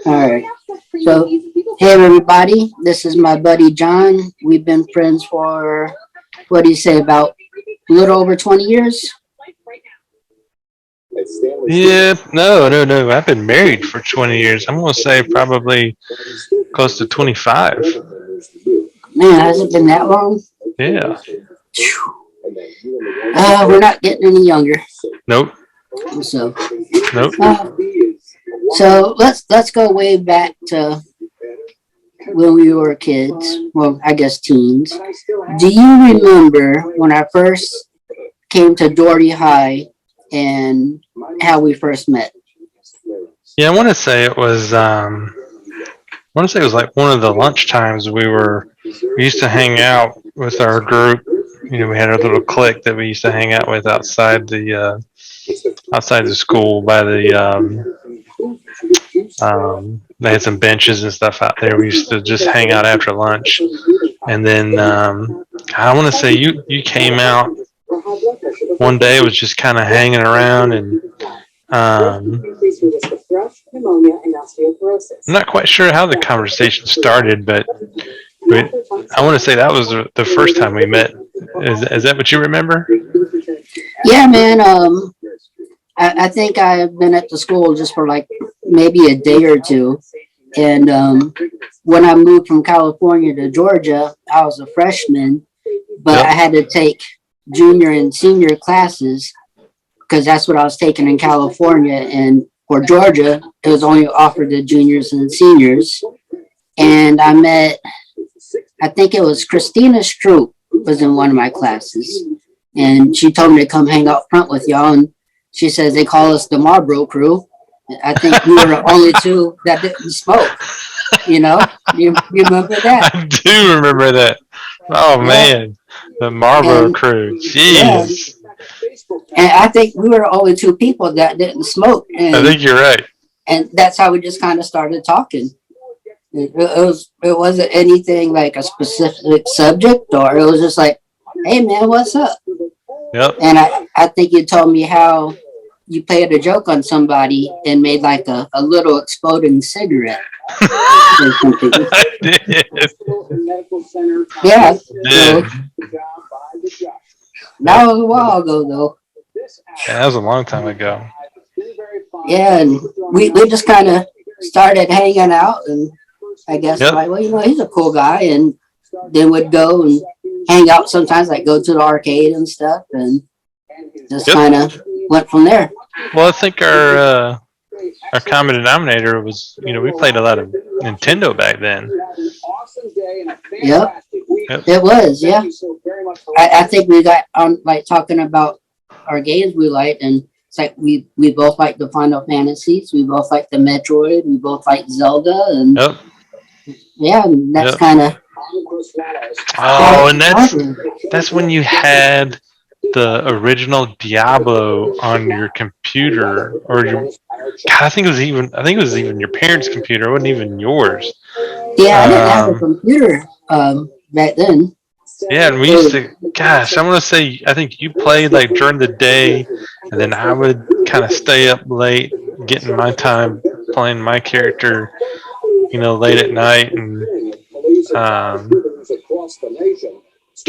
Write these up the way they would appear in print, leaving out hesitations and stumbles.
All right. So, hey everybody, this is my buddy John. We've been friends for what do you say about a little over 20 years? Yeah, no. I've been married for 20 years. I'm gonna say probably close to 25. Man, has it been that long? Yeah. We're not getting any younger. Nope. So, Nope. uh, so let's go way back to when we were kids. Well, I guess teens. Do you remember when I first came to Doherty High and how we first met? Yeah, I want to say it was. I want to say it was like one of the lunch times we used to hang out with our group. We had our little clique that we used to hang out with outside the school by they had some benches and stuff out there. We used to just hang out after lunch, and then I want to say you came out one day, was just kind of hanging around, and I'm not quite sure how the conversation started, but I want to say that was the first time we met. Is that what you remember? Yeah, man. I think I've been at the school just for like maybe a day or two. And when I moved from California to Georgia, I was a freshman, but Yep. I had to take junior and senior classes because that's what I was taking in California. And for Georgia, it was only offered to juniors and seniors. And I think it was Christina Stroop was in one of my classes. And she told me to come hang out front with y'all. And she says they call us the Marlboro Crew. I think we were the only two that didn't smoke. You know, you remember that? I do remember that. Oh Yeah, man, the Marlboro and Crew. yeah, Jeez, and I think we were the only two people that didn't smoke, I think you're right. and that's how we just kind of started talking. It wasn't anything like a specific subject, or it was just like, hey man, what's up? Yep. And I think you told me how you played a joke on somebody and made like a little exploding cigarette or something. I did. Yeah, so Did. that Yep. was a while ago though. Yeah, that was a long time ago. Yeah, and we just kind of started hanging out, and I guess Yep. like, well, he's a cool guy, and then would go and hang out sometimes, like go to the arcade and stuff, and just Yep. kind of went from there. Well, I think our common denominator was we played a lot of Nintendo back then. Yep, Yep. it was. Yeah, I think we got on like talking about our games we liked, and it's like we both like the Final Fantasies, we both like the Metroid, we both like Zelda, and Yep. yeah, and that's Yep. kind of how Oh, it and started. that's when you had the original Diablo on your computer, or your. God, I think it was even your parents' computer. It wasn't even yours. Yeah, I didn't have a Um, computer back then. yeah, and we It used was, to. Gosh, I want to say I think you played like during the day, and then I would kind of stay up late, getting my time playing my character, late at night, and um,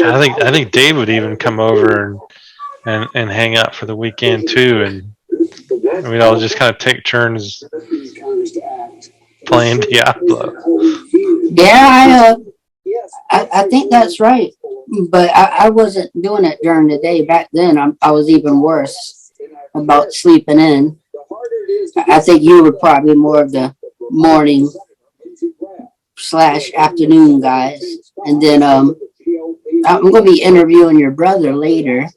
I think Dave would even come over and hang out for the weekend too, and we'd all just kind of take turns playing Diablo. yeah, I think that's right. But I wasn't doing it during the day back then. I was even worse about sleeping in. I think you were probably more of the morning slash afternoon guys. And then I'm going to be interviewing your brother later.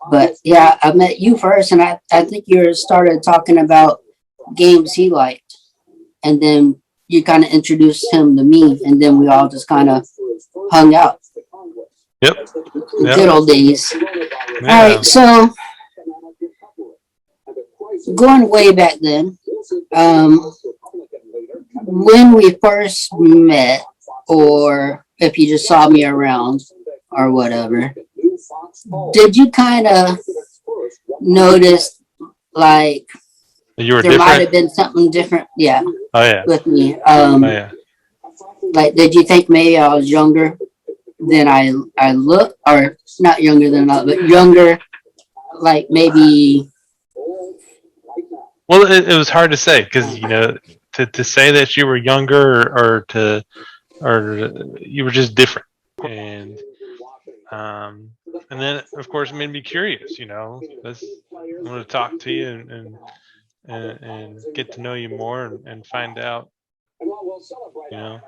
But yeah, I met you first, and I think you started talking about games he liked. And then you kind of introduced him to me, and then we all just kind of hung out. Yep. Yep. Good old days. All Yeah. right, so going way back then, um, when we first met, or if you just saw me around or whatever, did you kind of notice like You were there might different. have been something different, yeah, Oh yeah. with me. Oh yeah. Like, did you think maybe I was younger than I look, or not younger than I, but younger, like maybe, Well, it was hard to say because to say that you were younger or you were just different, and um, and then of course it made me curious. I want to talk to you and get to know you more and find out.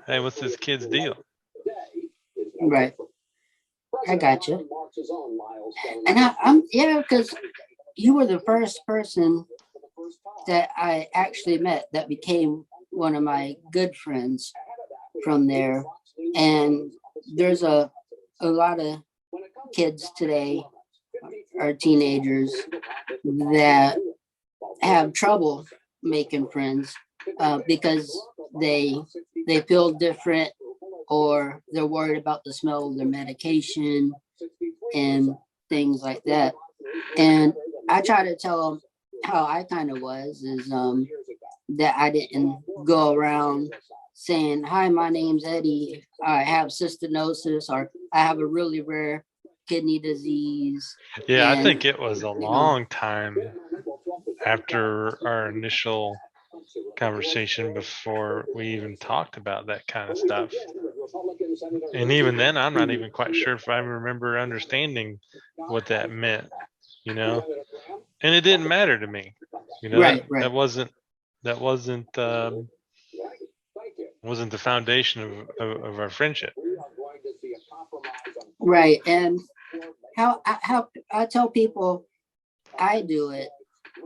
Hey, what's this kid's deal? right? I got you. And I'm yeah, because you were the first person that I actually met that became one of my good friends from there. And there's a lot of kids today or teenagers that have trouble making friends because they they feel different, or they're worried about the smell of their medication and things like that. And I try to tell them how I kind of was is that I didn't go around saying, "Hi, my name's Eddie. I have cystinosis, or I have a really rare kidney disease." Yeah, I And think it was a you know, long time after our initial conversation before we even talked about that kind of stuff. And even then, I'm not even quite sure if I remember understanding what that meant, you know. And it didn't matter to me, that right, right, that wasn't the foundation of our friendship. right. And how I tell people I do it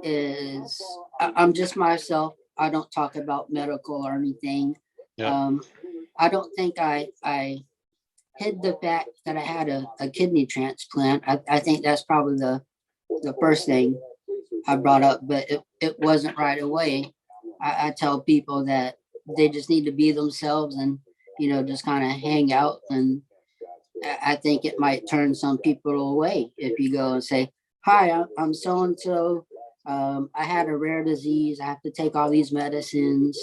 is I'm just myself. I don't talk about medical or anything. Yep. Um, I don't think I hid the fact that I had a kidney transplant. I think that's probably the first thing I brought up, but it wasn't right away. I tell people that they just need to be themselves and just kind of hang out. And I think it might turn some people away if you go and say, "Hi, I'm so and so. I had a rare disease. I have to take all these medicines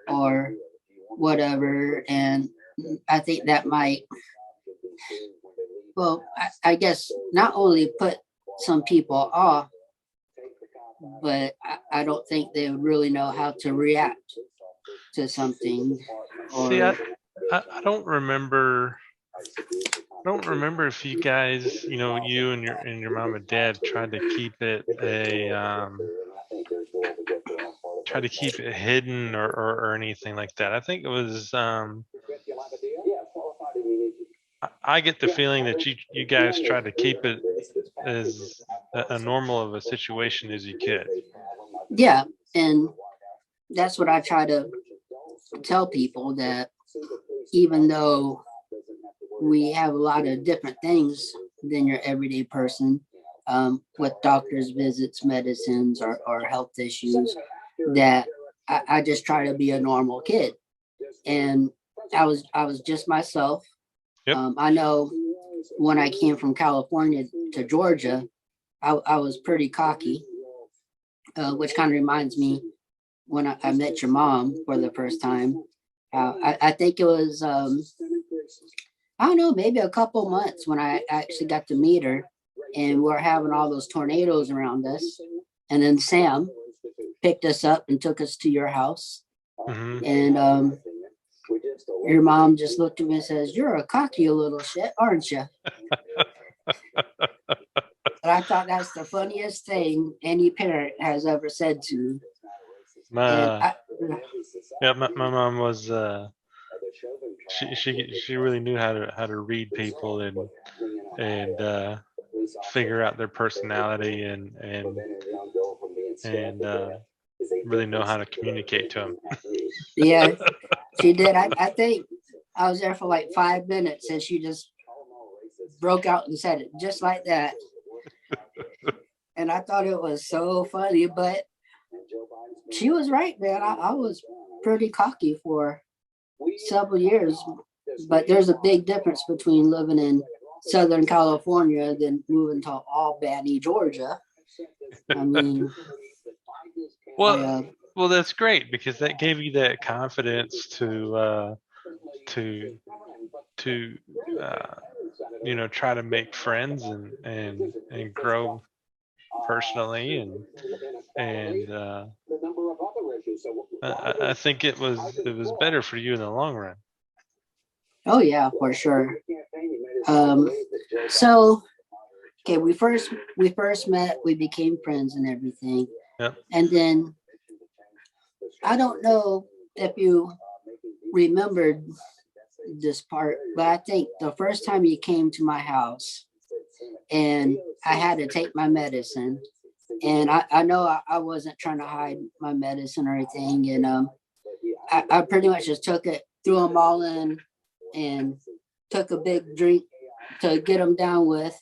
or whatever." And I think that might, well, I guess not only put some people off, but I don't think they would really know how to react to something. See, Or I don't remember. I don't remember if you guys, you and your mom and dad tried to keep it hidden or anything like that. I think it was. I get the feeling that you guys tried to keep it as a normal of a situation as you could. yeah, and that's what I try to tell people, that even though we have a lot of different things than your everyday person, with doctor's visits, medicines, or health issues, that I just try to be a normal kid. And I was just myself. Yep. I know when I came from California to Georgia, I was pretty cocky, which kind of reminds me when I met your mom for the first time. I think it was, I don't know, maybe a couple months when I actually got to meet her, and we're having all those tornadoes around us. And then Sam picked us up and took us to your house. Hmm. And your mom just looked at me and says, "You're a cocky little shit, aren't you?" And I thought that's the funniest thing any parent has ever said to me. And My yeah, my mom was she really knew how to read people and figure out their personality and really know how to communicate to them. yeah, she did. I think I was there for like 5 minutes, and she just broke out and said it just like that. And I thought it was so funny, but she was right, man. I was pretty cocky for several years, but there's a big difference between living in Southern California than moving to Albany, Georgia. I mean, Well, that's great because that gave you that confidence to to uh, try to make friends and grow personally and I think it was better for you in the long run. Oh yeah, for sure. Um, so okay, we first met, we became friends and everything, Yep. and then I don't know if you remembered this part, but I think the first time you came to my house and I had to take my medicine, and I know I wasn't trying to hide my medicine or anything, and I pretty much just took it, threw them all in, and took a big drink to get them down with.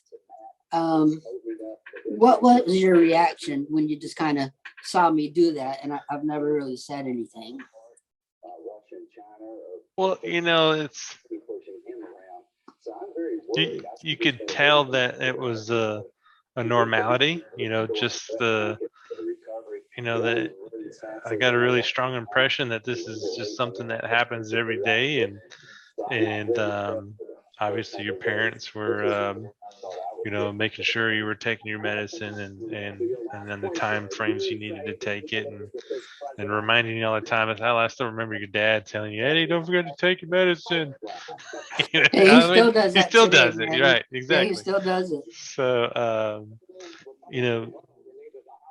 Um, what was your reaction when you just kind of saw me do that? And I've never really said anything. Well, it's you could tell that it was a normality. Just that I got a really strong impression that this is just something that happens every day, and obviously your parents were making sure you were taking your medicine and then the time frames you needed to take it and reminding you all the time. I still remember your dad telling you, Eddie, don't forget to take your medicine. Yeah, he I mean, still does he that still today, does it. You're man. right, Yeah, he exactly. still does it. So, you know,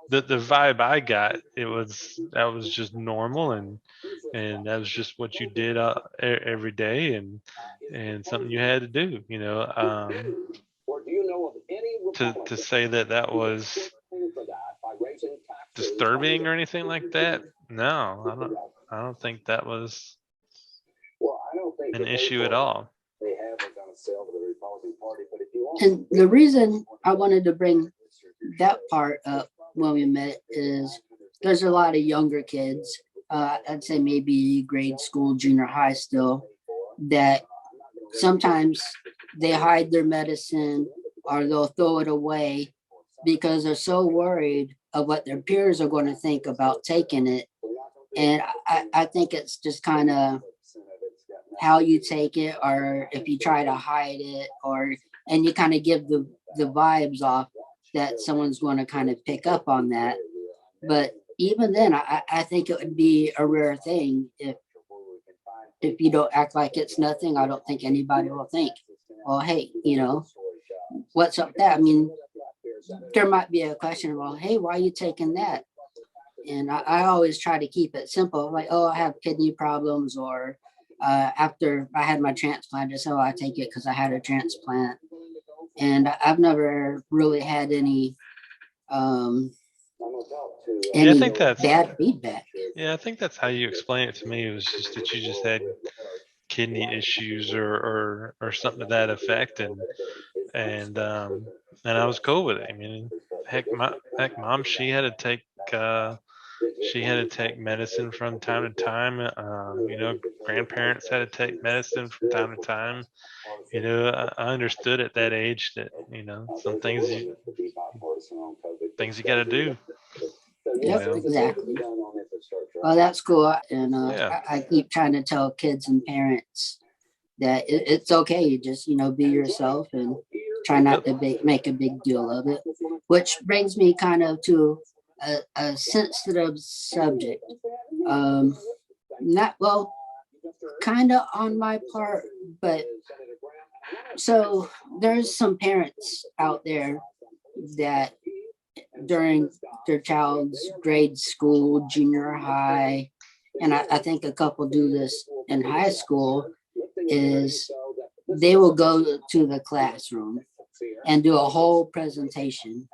the vibe I got, that was just normal and that was just what you did every day and something you had to do. To say that that was disturbing or anything like that. No, I don't think that was an issue at all. And the reason I wanted to bring that part up when we met is there's a lot of younger kids, I'd say maybe grade school, junior high still, that sometimes they hide their medicine or they'll throw it away because they're so worried of what their peers are going to think about taking it. And I think it's just kind of how you take it, or if you try to hide it, or and you kind of give the vibes off that someone's going to kind of pick up on that. But even then, I think it would be a rare thing if you don't act like it's nothing. I don't think anybody will think, well, hey, what's up with that? I mean, there might be a question, well, hey, why are you taking that? And I always try to keep it simple, like, oh, I have kidney problems, or after I had my transplant, just, oh, I take it because I had a transplant. And I've never really had um, Yeah, I any think that's bad feedback. yeah, I think that's how you explain it to me. It was just that you just had kidney issues or something to that effect, and I was cool with it. I mean, mom, uh, she had to take medicine from time to time. Grandparents had to take medicine from time to time. I understood at that age that some things you got to do. You Yep, know, exactly. Well, that's cool. And yeah. I keep trying to tell kids and parents that it's okay. You just, be yourself and try not Yep. to make a big deal of it. Which brings me kind of to a sensitive subject. Not, well, kind of on my part, but so there's some parents out there that during their child's grade school, junior high, and I think a couple do this in high school, is they will go to the classroom and do a whole presentation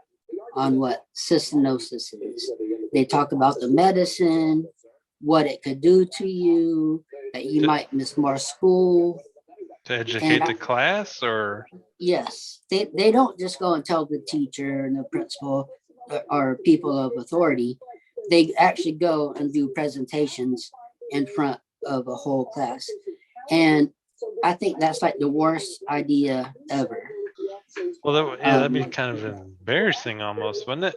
on what cystinosis is. They talk about the medicine, what it could do to you, that you To, might miss more school. to And educate the class, or yes, they don't just go and tell the teacher and the principal or people of authority. They actually go and do presentations in front of a whole class. And I think that's like the worst idea ever. well, yeah, that'd be kind of embarrassing almost, wouldn't it?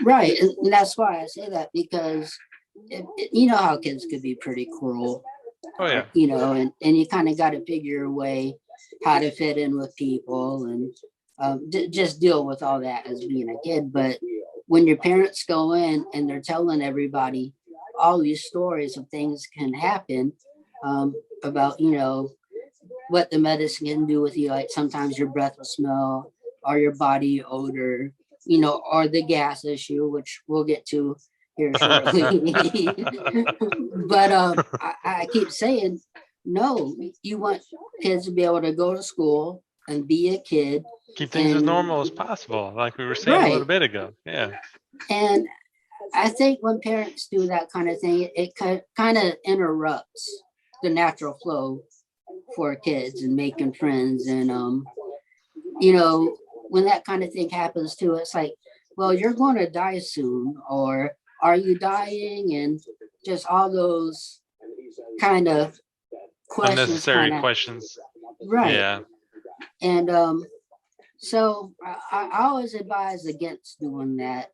Right, and that's why I say that, because you know how kids could be pretty cruel, Oh yeah. you know, and you kind of got to figure a way how to fit in with people, and just deal with all that as being a kid. But when your parents go in and they're telling everybody all these stories of things can happen, about, you know, what the medicine can do with you, like sometimes your breath will smell, or your body odor, you know, or the gas issue, which we'll get to here shortly. But I keep saying, no, you want kids to be able to go to school and be a kid. Keep things as And normal as possible, like we were saying a little right. bit ago. Yeah. And I think when parents do that kind of thing, it kind of interrupts the natural flow for kids and making friends. And you know, when that kind of thing happens too, it's like, well, you're going to die soon, or are you dying? And just all those kind of questions, Unnecessary kind of, questions. right. Yeah. And so I always advise against doing that.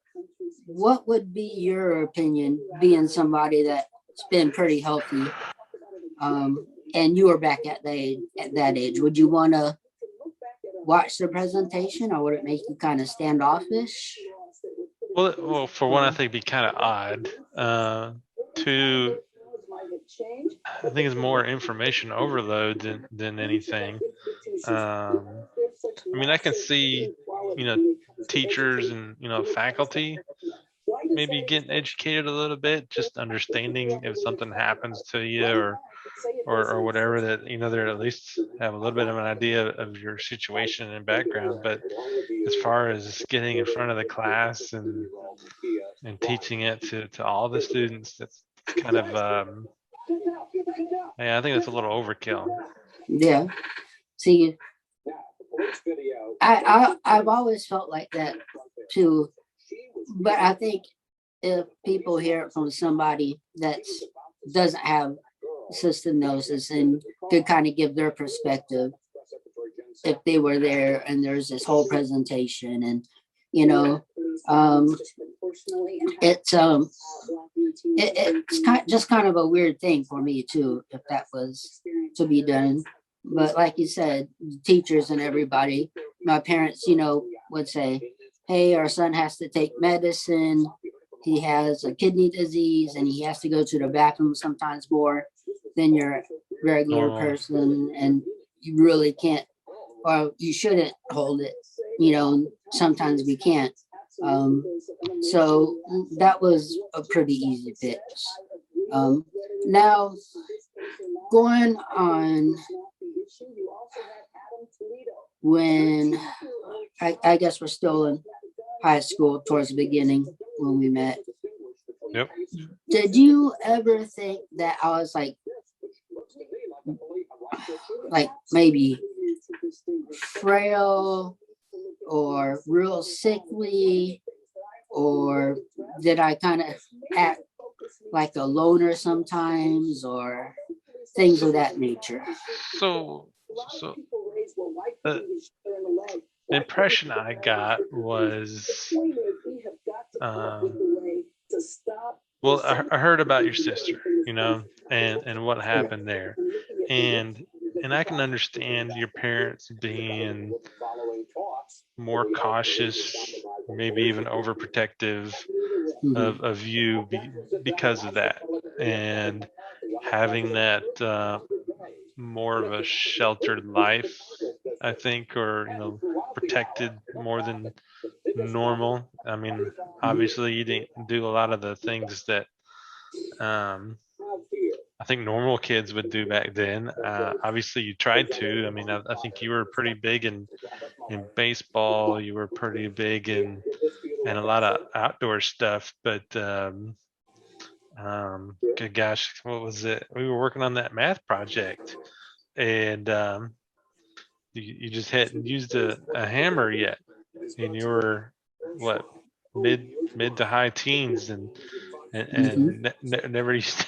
What would be your opinion, being somebody that's been pretty healthy, and you were back at that age? Would you want to watch the presentation, or would it make you kind of standoffish? Well, for one, I think it'd be kind of odd. Two, I think it's more information overload than anything. I mean, I can see, you know, teachers and, you know, faculty maybe getting educated a little bit, just understanding if something happens to you, or whatever, that, you know, they're at least have a little bit of an idea of your situation and background. But as far as getting in front of the class and teaching it to all the students, that's kind of yeah, I think that's a little overkill. Yeah. See, I've always felt like that too, but I think if people hear it from somebody that doesn't have cystinosis and could kind of give their perspective, if they were there and there's this whole presentation, and you know, um, it's just kind of a weird thing for me too, if that was to be done. But like you said, teachers and everybody, my parents, you know, would say, hey, our son has to take medicine, he has a kidney disease, and he has to go to the bathroom sometimes more than your regular Normal. person, and you really can't, or you shouldn't hold it, you know, sometimes we can't. um, so that was a pretty easy fix. um, Now, going on, when I guess we're still in high school towards the beginning when we met, Yep. did you ever think that I was like maybe frail or real sickly, or did I kind of act like a loner sometimes, or things of that nature? So, so the impression I got was, um, well, I heard about your sister, you know, and what Yeah. happened there, and and I can understand your parents being more cautious, maybe even overprotective Mhm. of you because of that, and having that more of a sheltered life, I think, or, you know, protected more than normal. I mean, obviously you didn't do a lot of the things that um, I think normal kids would do back then. Obviously you tried to. I mean, I think you were pretty big in baseball. You were pretty big in and a lot of outdoor stuff. But good gosh, what was it? We were working on that math project, and you just hadn't used a hammer yet, and you were what, mid to high teens, Mhm. and never used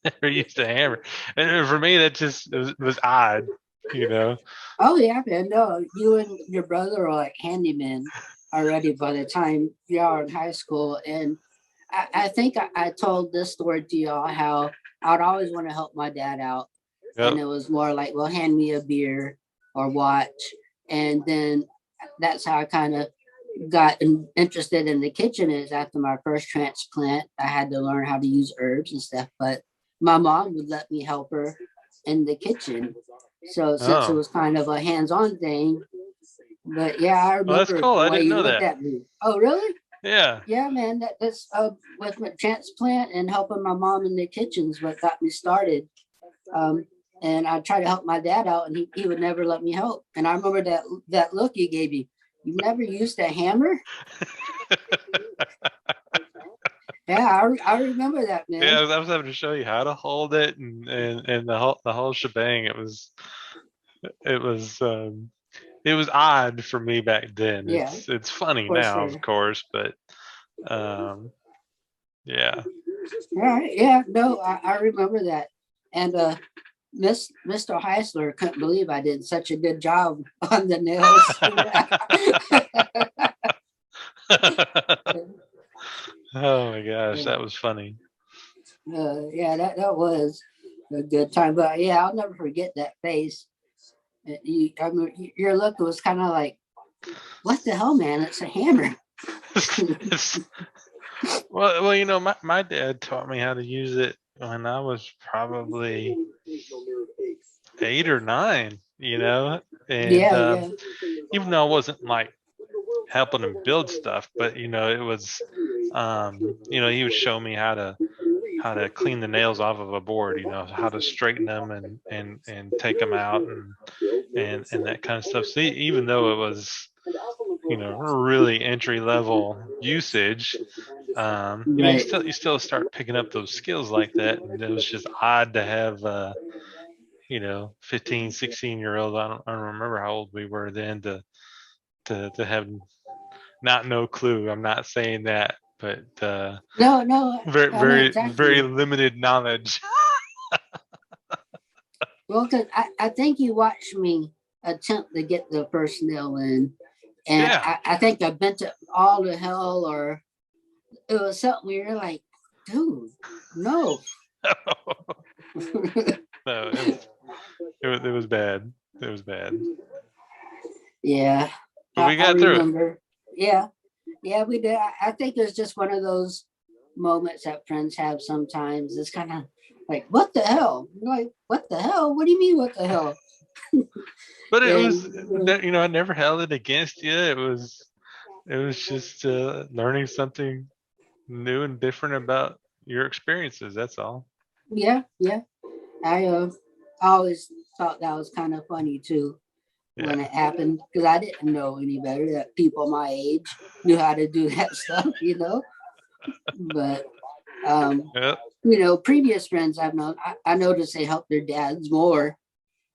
never used a hammer. And for me, that just was odd, you know. Oh yeah, man. No, you and your brother are like handymen. already by the time y'all in high school. And I think I told this story to y'all how I'd always want to help my dad out. And Yep. it was more like, well, hand me a beer or watch. And then that's how I kind of got interested in the kitchen. Is after my first transplant, I had to learn how to use herbs and stuff. But my mom would let me help her in the kitchen. So since it Oh, was kind of a hands-on thing, but yeah, I well, that's remember cool. the I way didn't you know looked that. at me. Oh, really? Yeah. Yeah, man. That's with my transplant and helping my mom in the kitchens what got me started. Um, and I tried to help my dad out, and he would never let me help. And I remember that look you gave me. You never used a hammer? Yeah, I remember that, Yeah, man. I was having to show you how to hold it and the whole shebang. It was it was odd for me back then. Yeah, It's funny for now, of sure. course, but um yeah. All right. Yeah, no, I remember that. And Mr. Heisler couldn't believe I did such a good job on the nails. Oh my gosh, that was funny. Yeah, that was a good time. But yeah, I'll never forget that face. I mean, your look was kind of like, what the hell, man? It's a hammer. It's, well, my dad taught me how to use it when I was probably 8 or 9, and Yeah, yeah. even though I wasn't like helping him build stuff, but it was, he would show me how to clean the nails off of a board, how to straighten them and take them out and that kind of stuff. So even though it was, really entry level usage, you Right. still start picking up those skills like that. And it was just odd to have, 15, 16-year old. I don't remember how old we were then to have not no clue. I'm not saying that, but No, no, very, I know very, very exactly. limited knowledge. Well, cause I think you watched me attempt to get the first nail in, and Yeah. I think I bent it all to hell, or it was something where you're like, dude, no. No, it was bad. It was bad, Yeah, but we I got through it. remember. Yeah, yeah, we did. I think it's just one of those moments that friends have sometimes. It's kind of like, what the hell? You're like, what the hell? What do you mean, what the hell? But it And was, I never held it against you. It was just learning something new and different about your experiences. That's all. yeah, yeah, I always thought that was kind of funny too when Yeah. it happened because I didn't know any better that people my age knew how to do that stuff. But um, Yep. previous friends I've known, I noticed they help their dads more,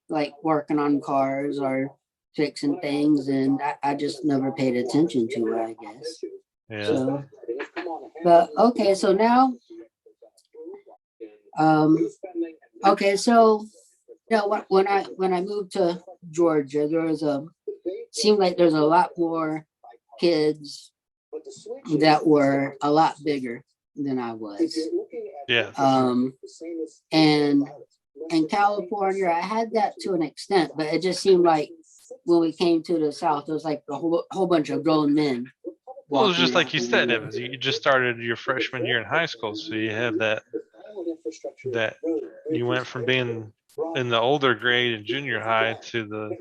like working on cars or fixing things, and I just never paid attention to it, I guess. Yeah. So, but okay, so now, um, okay, so when I moved to Georgia, there was seemed like there's a lot more kids that were a lot bigger than I was. Yeah. And in California, I had that to an extent, but it just seemed like when we came to the South, it was like a whole bunch of grown men Well, it was walking just like around. you said, Evans. You just started your freshman year in high school, so you have that you went from being in the older grade in junior high to the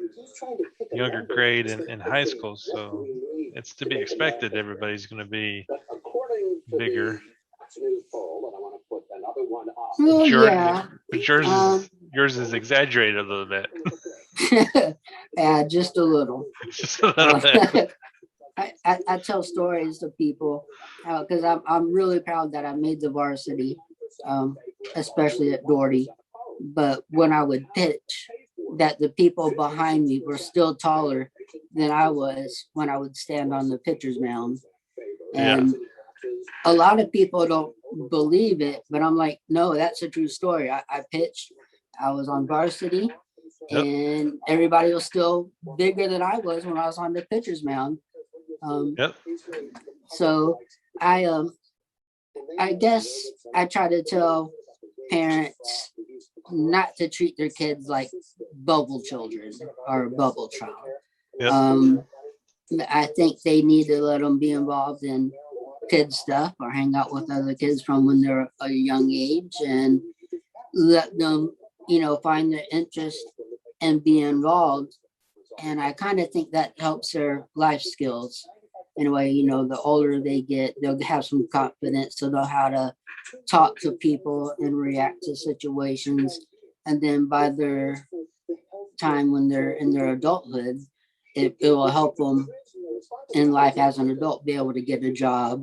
younger grade in high school. So it's to be expected. Everybody's going to be bigger. Oh But yeah, yours um, is exaggerated a little bit. yeah, just a little. Just a little Uh, bit. I tell stories to people because I'm really proud that I made the varsity, um, especially at Doherty. But when I would pitch, that the people behind me were still taller than I was when I would stand on the pitcher's mound. Yeah. And a lot of people don't believe it, but I'm like, no, that's a true story. I pitched, I was on varsity, Yep. and everybody was still bigger than I was when I was on the pitcher's mound. Yep. So I I guess I try to tell parents not to treat their kids like bubble children or bubble child. Yep. Um, I think they need to let them be involved in kid stuff or hang out with other kids from when they're a young age and let them, find their interest and be involved. And I kind of think that helps their life skills in a way. The older they get, they'll have some confidence, so they'll know how to talk to people and react to situations. And then by their time when they're in their adulthood, it will help them in life as an adult be able to get a job,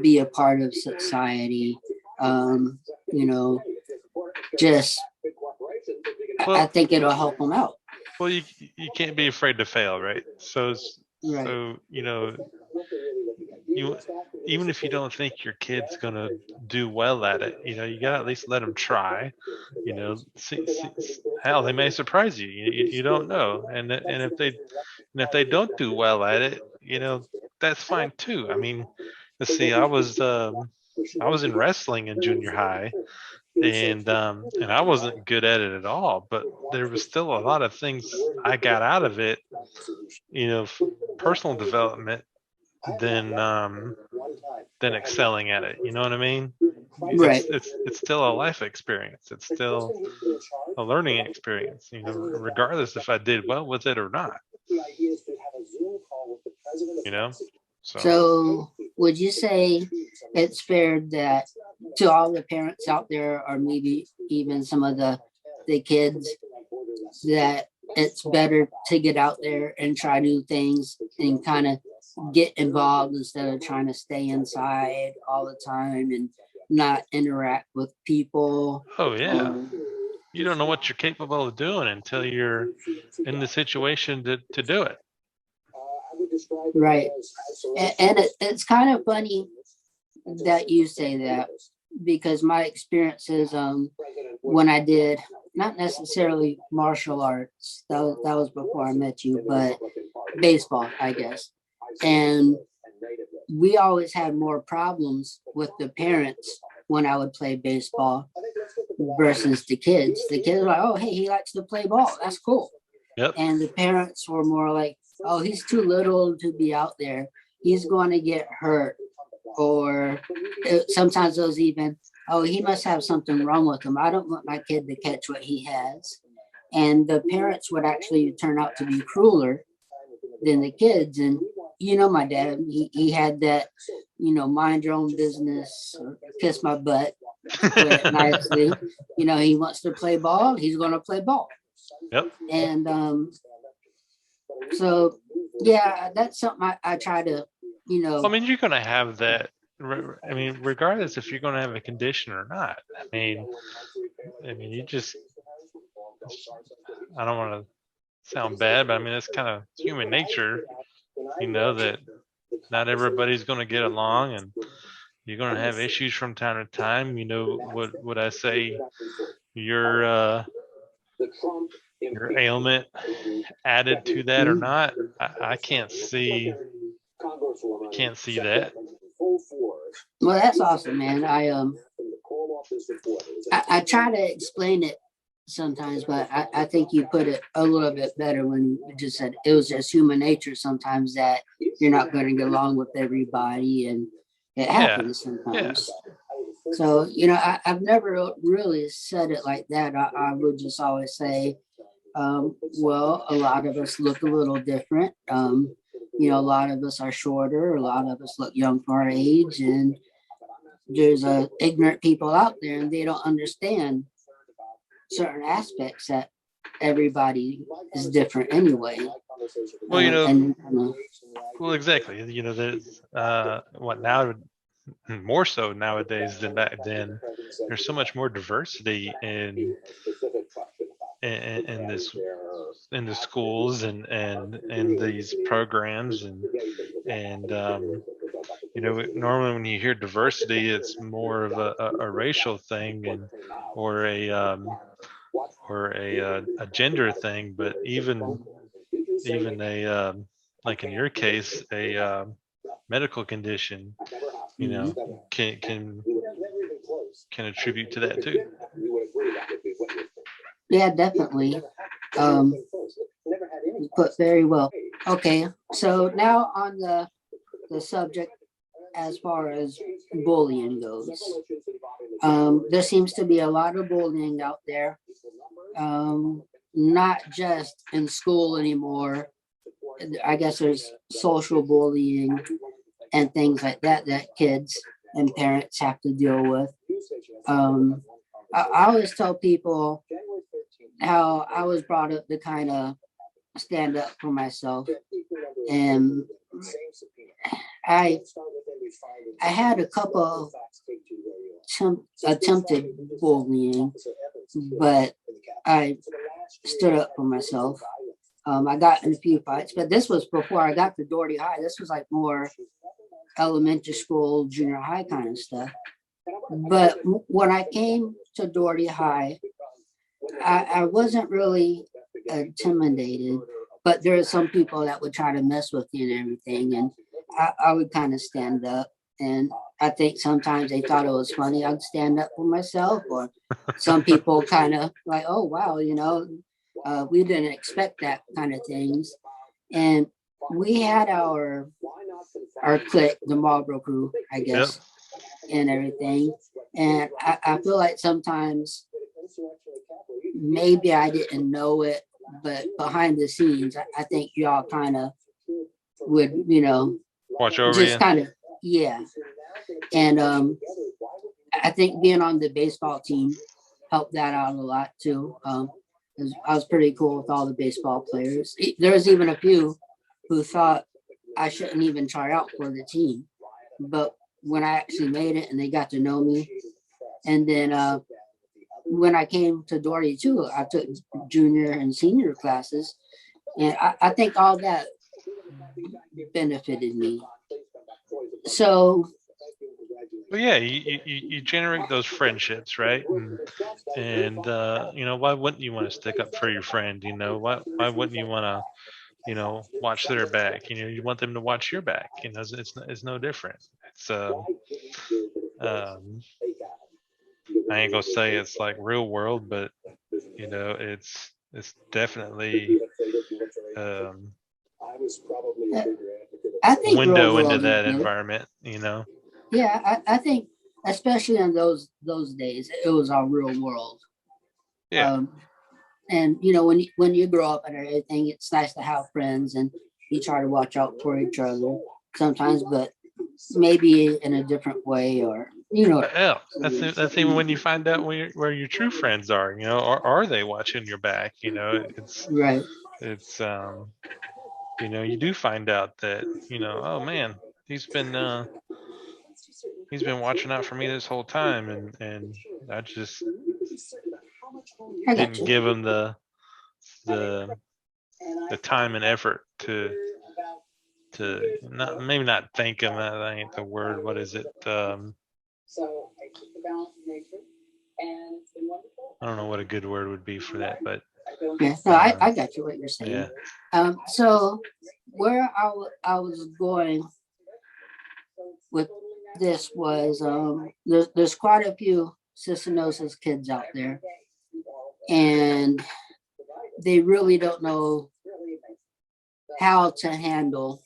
be a part of society. You know, just I Well, think it'll help them out. well, you can't be afraid to fail, right? So Right. you even if you don't think your kid's gonna do well at it, you gotta at least let them try. Hell, they may surprise you. You don't know, and if they don't do well at it, that's fine too. I mean, let's see. I was in wrestling in junior high, and I wasn't good at it at all, but there was still a lot of things I got out of it, personal development than than excelling at it. You know what I mean? Right. It's still a life experience. It's still a learning experience. Regardless if I did well with it or not. You know, so So, would you say it's fair that to all the parents out there, or maybe even some of the kids, that it's better to get out there and try new things and kind of get involved instead of trying to stay inside all the time and not interact with people? oh yeah, Um, you don't know what you're capable of doing until you're in the situation to do it. right. And it's kind of funny that you say that, because my experiences, when I did not necessarily martial arts, that was before I met you, but baseball, I guess. And we always had more problems with the parents when I would play baseball versus the kids. The kids were like, oh, hey, he likes to play ball. That's cool. Yep. And the parents were more like, oh, he's too little to be out there. He's going to get hurt. Or sometimes those even, oh, he must have something wrong with him. I don't want my kid to catch what he has. And the parents would actually turn out to be crueler than the kids. And my dad, he had that, mind your own business, or kiss my butt, put it nicely. He wants to play ball, he's going to play ball. Yep. And so, yeah, that's something I try to, I mean, you're going to have that. I mean, regardless if you're going to have a condition or not. I mean, you just. I don't want to sound bad, but I mean, it's kind of human nature. That not everybody's going to get along, and you're going to have issues from time to time. What would I say? Your your ailment added to that or not? I can't see that. Well, that's awesome, man. I try to explain it sometimes, but I think you put it a little bit better when you just said it was just human nature sometimes that you're not going to get along with everybody, and it happens sometimes. Yeah. So, I've never really said it like that. I would just always say, well, a lot of us look a little different. A lot of us are shorter, a lot of us look young for our age, and there's ignorant people out there, and they don't understand certain aspects that everybody is different anyway. Well, well, exactly. There's what now more so nowadays than back then. There's so much more diversity in this in the schools and in these programs and normally when you hear diversity, it's more of a racial thing and or a gender thing, but even a like in your case, a medical condition, you know, can attribute to that too. Yeah, definitely. You put very well. Okay, so now on the subject as far as bullying goes. There seems to be a lot of bullying out there, not just in school anymore. I guess there's social bullying and things like that that kids and parents have to deal with. I always tell people how I was brought up to kind of stand up for myself, and I I had a couple attempted bullying, but I stood up for myself. I got in a few fights, but this was before I got to Doherty High. This was like more elementary school, junior high kind of stuff. But when I came to Doherty High, I wasn't really intimidated, but there are some people that would try to mess with you and everything. And I would kind of stand up. And I think sometimes they thought it was funny. I'd stand up for myself, or some people kind of like, oh, wow, we didn't expect that kind of things. And we had our clique, the Marlboro crew, I guess, and everything. And I feel like sometimes maybe I didn't know it, but behind the scenes, I think y'all kind of would, watch over just you. kind of, yeah. And I think being on the baseball team helped that out a lot too. I was pretty cool with all the baseball players. There was even a few who thought I shouldn't even try out for the team, but when I actually made it and they got to know me, and then when I came to Doherty too, I took junior and senior classes, and I think all that benefited me. So, well, yeah, you generate those friendships, right? And why wouldn't you want to stick up for your friend? Why wouldn't you want to watch their back? You want them to watch your back. It's no different. It's I ain't gonna say it's like real world, but it's definitely I think window into world that environment. Yeah, I think especially in those days, it was our real world. Yeah. And when you grow up and everything, it's nice to have friends and you try to watch out for each other sometimes, but maybe in a different way, or Yeah, that's even when you find out where your true friends are. Are they watching your back? It's right. It's you do find out that oh man, he's been watching out for me this whole time, and I just didn't give him the time and effort to maybe not thank him. That ain't the word. What is it? I don't know what a good word would be for that, but yeah, no, I got you what you're saying. Yeah. So where I was going with this was there's quite a few cystinosis kids out there, and they really don't know how to handle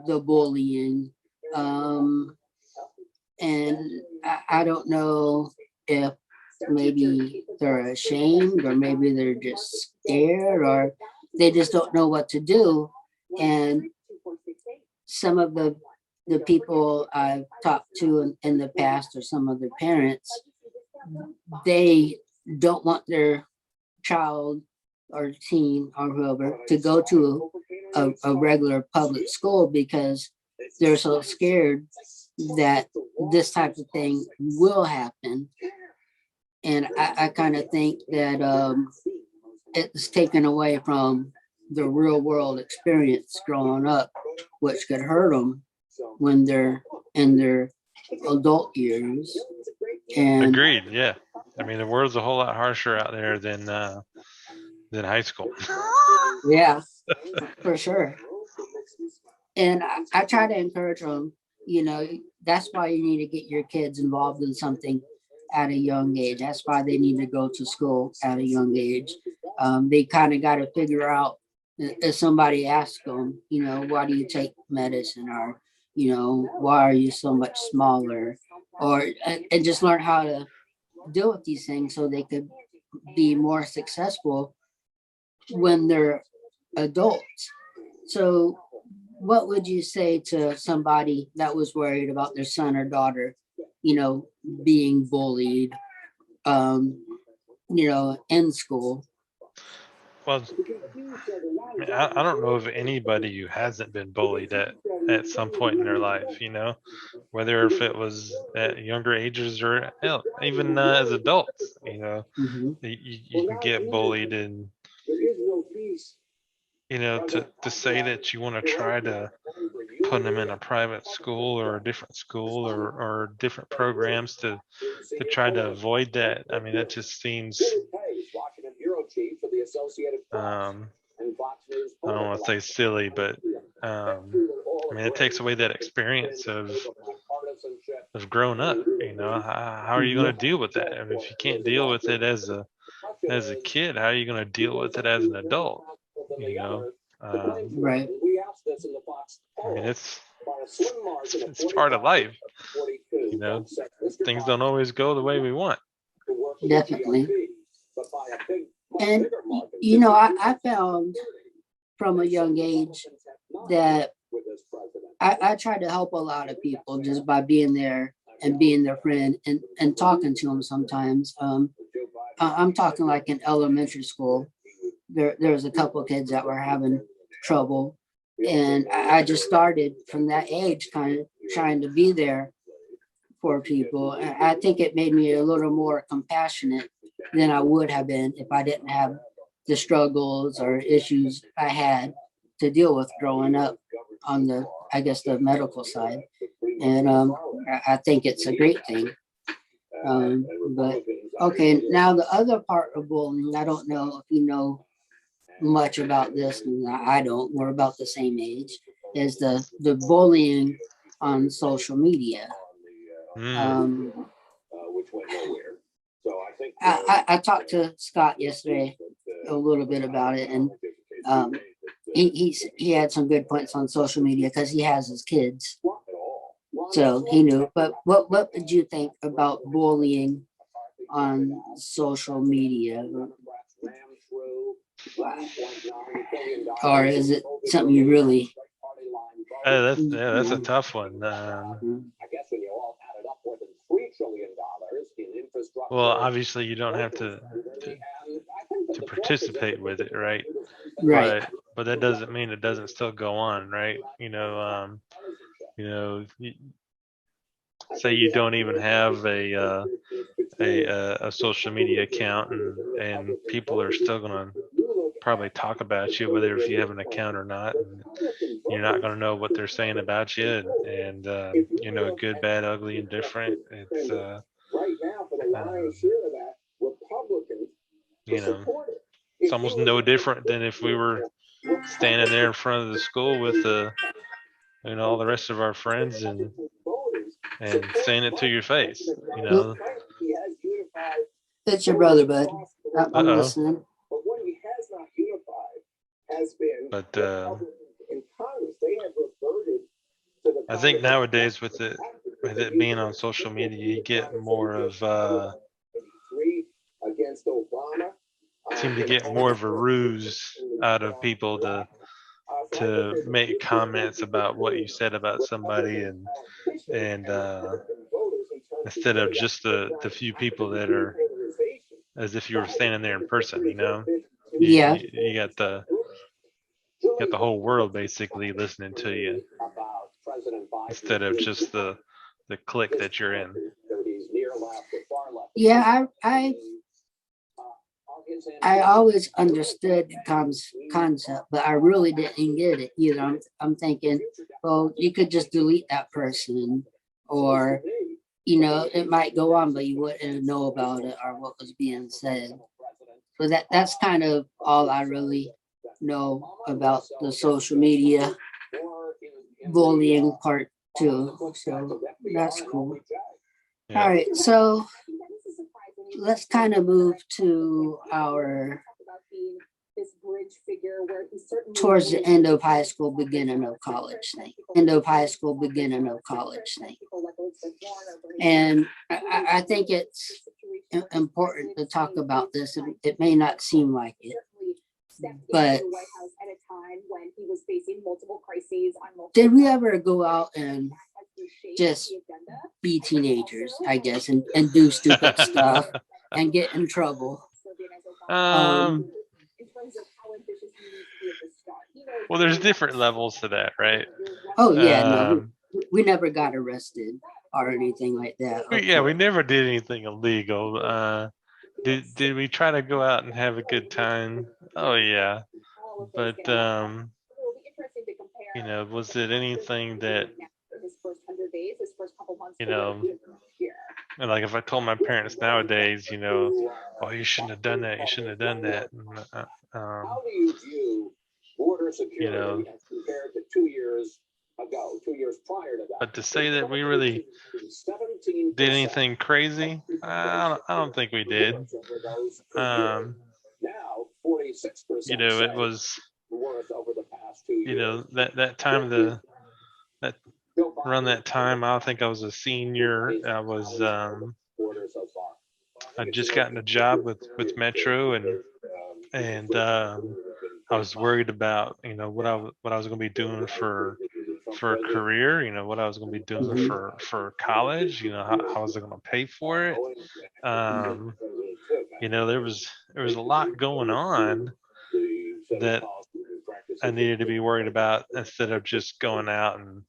the bullying. And I don't know if maybe they're ashamed, or maybe they're just scared, or they just don't know what to do. And some of the people I've talked to in the past, or some of their parents, they don't want their child or teen or whoever to go to a regular public school because they're so scared that this type of thing will happen. And I kind of think that it's taken away from the real world experience growing up, which could hurt them when they're in their adult years. And agreed. Yeah, I mean the world's a whole lot harsher out there than high school. Yeah, for sure. And I try to encourage them, that's why you need to get your kids involved in something at a young age. That's why they need to go to school at a young age. They kind of got to figure out, if somebody asks them, why do you take medicine, or, why are you so much smaller, or, and just learn how to deal with these things so they could be more successful when they're adults. So, what would you say to somebody that was worried about their son or daughter, you know, being bullied, in school? Well, I mean, I don't know of anybody who hasn't been bullied at some point in their life, whether if it was at younger ages or hell, even as adults, Mm-hmm. you can get bullied, and to say that you want to try to put them in a private school or a different school, or different programs to try to avoid that. I mean, that just seems um, I don't want to say silly, but I mean, it takes away that experience of growing up. How are you going to deal with that? I mean, if you can't deal with it as a kid, how are you going to deal with it as an adult? You know, Right. I mean, it's part of life. You know, Things don't always go the way we want. Definitely. And, I found from a young age that I try to help a lot of people just by being there and being their friend, and talking to them sometimes. I'm talking like in elementary school. There's a couple of kids that were having trouble. And I just started from that age, kind of trying to be there for people. And I think it made me a little more compassionate than I would have been if I didn't have the struggles or issues I had to deal with growing up on I guess, the medical side. And I think it's a great thing. But okay, now the other part of bullying, I don't know if you know much about this, and I don't. We're about the same age. Is the bullying on social media? Mm. Um, I talked to Scott yesterday a little bit about it, and um, he had some good points on social media because he has his kids, so he knew. But what did you think about bullying on social media? Or is it something you really? That's a tough one. Well, obviously you don't have to to participate with it, right? Right. But that doesn't mean it doesn't still go on, right? You know, y- Say you don't even have a social media account, and people are still gonna probably talk about you, whether if you have an account or not, and you're not gonna know what they're saying about you, and good, bad, ugly, and different. Um, you know, it's almost no different than if we were standing there in front of the school with all the rest of our friends, and saying it to your face. It's your brother, bud. I'm Uh-oh. listening. But I think nowadays with it being on social media, you get more of seem to get more of a ruse out of people to make comments about what you said about somebody, and instead of just the few people that are as if you were standing there in person. Yeah. You got the whole world basically listening to you instead of just the clique that you're in. Yeah, I always understood the concept, but I really didn't get it either. I'm thinking, well, you could just delete that person, or it might go on, but you wouldn't know about it or what was being said. So that's kind of all I really know about the social media. bullying part too. So that's cool. Yeah. All right, so let's kind of move to our towards the end of high school, beginning of college thing. End of high school, beginning of college thing. And I think it's important to talk about this. It may not seem like it, but did we ever go out and just be teenagers, I guess, and do stupid stuff and get in trouble? Well, there's different levels to that, right? Oh yeah, no, we never got arrested or anything like that. Yeah, we never did anything illegal. Did we try to go out and have a good time? Oh yeah, but you know, was it anything that, you know, and like if I told my parents nowadays, you know, oh, you shouldn't have done that, you shouldn't have done that. You know, but to say that we really did anything crazy, I don't think we did. You know, it was, you know, that time that around that time, I think I was a senior. I'd just gotten a job with Metro, and I was worried about, you know, what I was going to be doing for a career, you know, what I was going to be doing for college, you know, how was I going to pay for it? You know, there was a lot going on that I needed to be worried about, instead of just going out and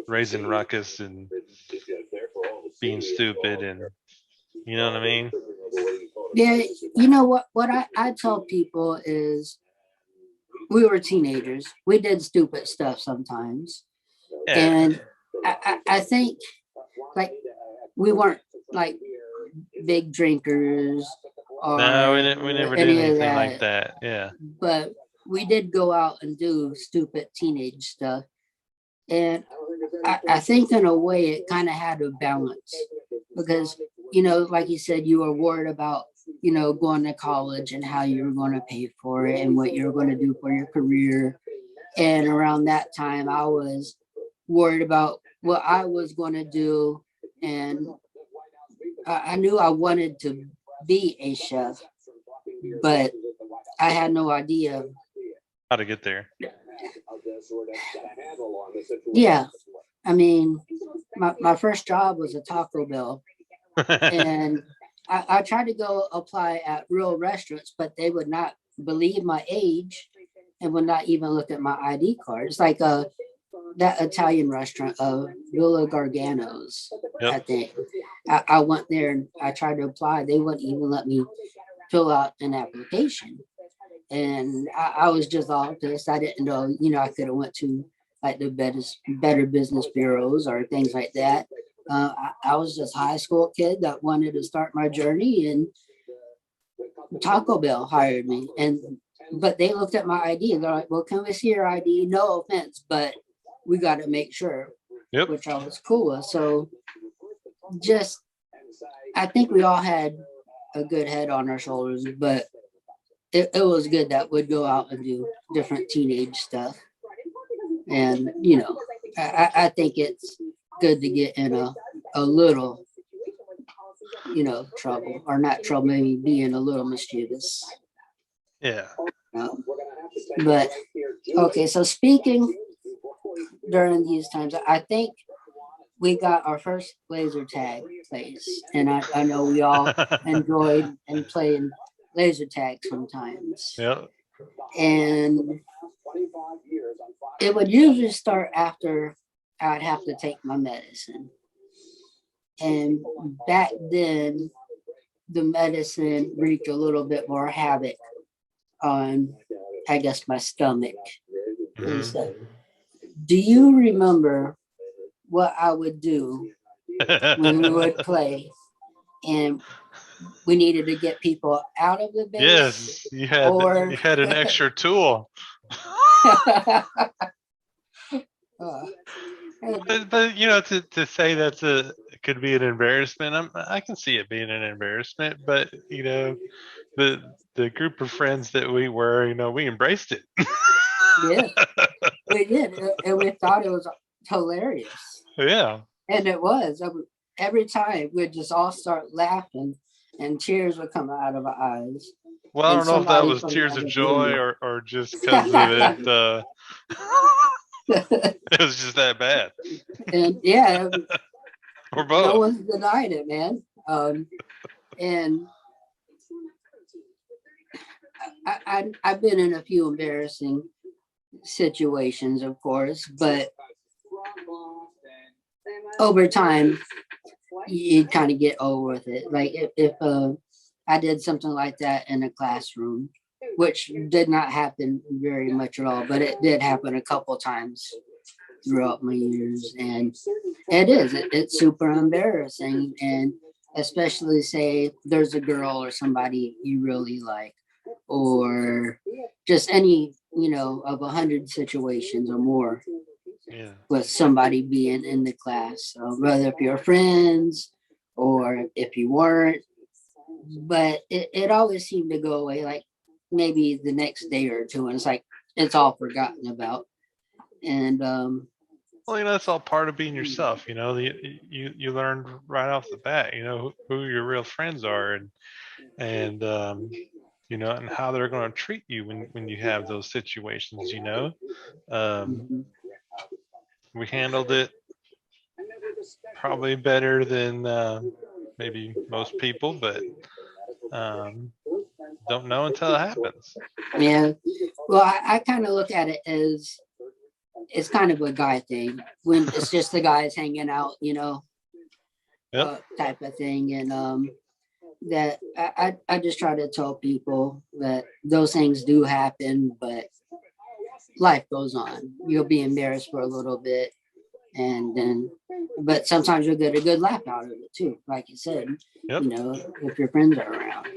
raising ruckus and being stupid, and you know what I mean? Yeah, you know what I tell people is we were teenagers. We did stupid stuff sometimes. Yeah. And I think like we weren't like big drinkers or No, we never did anything like that. Yeah. But we did go out and do stupid teenage stuff. And I think in a way it kind of had a balance, because, you know, like you said, you were worried about, you know, going to college and how you were going to pay for it and what you were going to do for your career. And around that time, I was worried about what I was going to do. And I knew I wanted to be a chef, but I had no idea how to get there. Yeah. I mean, my first job was a Taco Bell. And I tried to go apply at real restaurants, but they would not believe my age and would not even look at my ID card. It's like that Italian restaurant of Villa Gargano's. Yep. I think I went there and I tried to apply. They wouldn't even let me fill out an application. And I was just all pissed. I didn't know, you know, I could have went to like the better business bureaus or things like that. I was just a high school kid that wanted to start my journey, and Taco Bell hired me. But they looked at my ID and they're like, well, can we see your ID? No offense, but we got to make sure. Yep. Which I was cool with. So just, I think we all had a good head on our shoulders, but it was good that we'd go out and do different teenage stuff. And, you know, I think it's good to get in a little, you know, trouble, or not trouble, maybe being a little mischievous. Yeah. But, okay, so speaking during these times, I think we got our first laser tag place. And I know we all enjoyed and played laser tag sometimes. Yep. And it would usually start after I'd have to take my medicine. And back then, the medicine wreaked a little bit more havoc on, I guess, my stomach. Mm-hmm. Do you remember what I would do when we would play and we needed to get people out of the base? Yes, you had an extra tool. Uh, and But to say that's a could be an embarrassment, I can see it being an embarrassment. But the group of friends that we were, we embraced it. yeah, we did, and we thought it was hilarious, Yeah. and it was. Every time we'd just all start laughing, and tears would come out of our eyes, Well, I and don't know if that somebody was from the tears of other joy room. or just because of it. It was just that bad, And yeah, or no both. one's denied it, man. And I've been in a few embarrassing situations, of course, but over time, you kind of get over with it. Like if I did something like that in a classroom, which did not happen very much at all, but it did happen a couple times throughout my years, and it's super embarrassing, and especially say there's a girl or somebody you really like, or just any of 100 situations or more Yeah. with somebody being in the class, whether if you're friends or if you weren't. But it always seemed to go away like maybe the next day or two, and it's like it's all forgotten about. And Well, that's all part of being yourself. You learn right off the bat. Who your real friends are, and how they're going to treat you when you have those situations. Um, mhm. we handled it probably better than maybe most people, but um, don't know until it happens. Yeah, well, I kind of look at it as it's kind of a guy thing when it's just the guys hanging out, Yep. type of thing. And that I just try to tell people that those things do happen, but life goes on. You'll be embarrassed for a little bit, and then, but sometimes you'll get a good laugh out of it too, like you said, Yep. if your friends are around.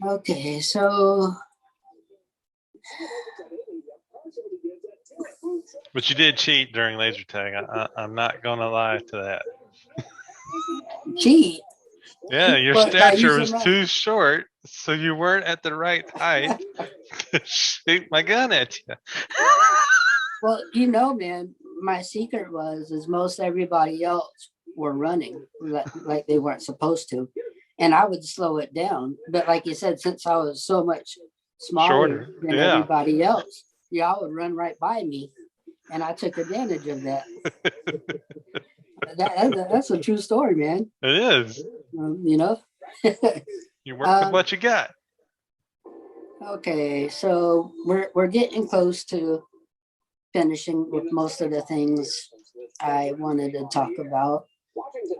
Okay, so But you did cheat during laser tag. I'm not gonna lie to that. cheat. Yeah, your But by stature using was my, too short, so you weren't at the right height to shoot my gun at you. well, man, my secret was is most everybody else were running like they weren't supposed to, and I would slow it down. But like you said, since I was so much smaller Shorter. than Yeah. everybody else, y'all would run right by me, and I took advantage of that. That's a true story, man. It is. Um, you know. You work with um, what you got. okay, so we're getting close to finishing with most of the things I wanted to talk about.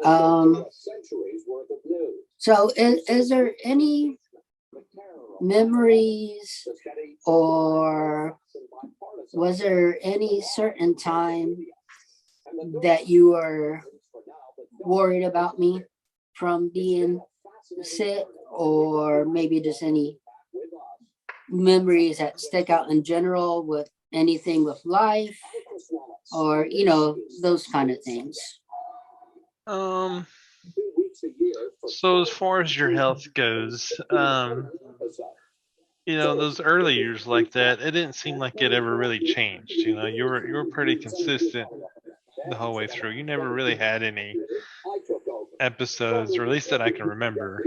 Um, so is there any memories, or was there any certain time that you were worried about me from being sick, or maybe just any memories that stick out in general with anything with life, or those kind of things? Um. So as far as your health goes, those early years like that, it didn't seem like it ever really changed. You were pretty consistent the whole way through. You never really had any episodes, or at least that I can remember,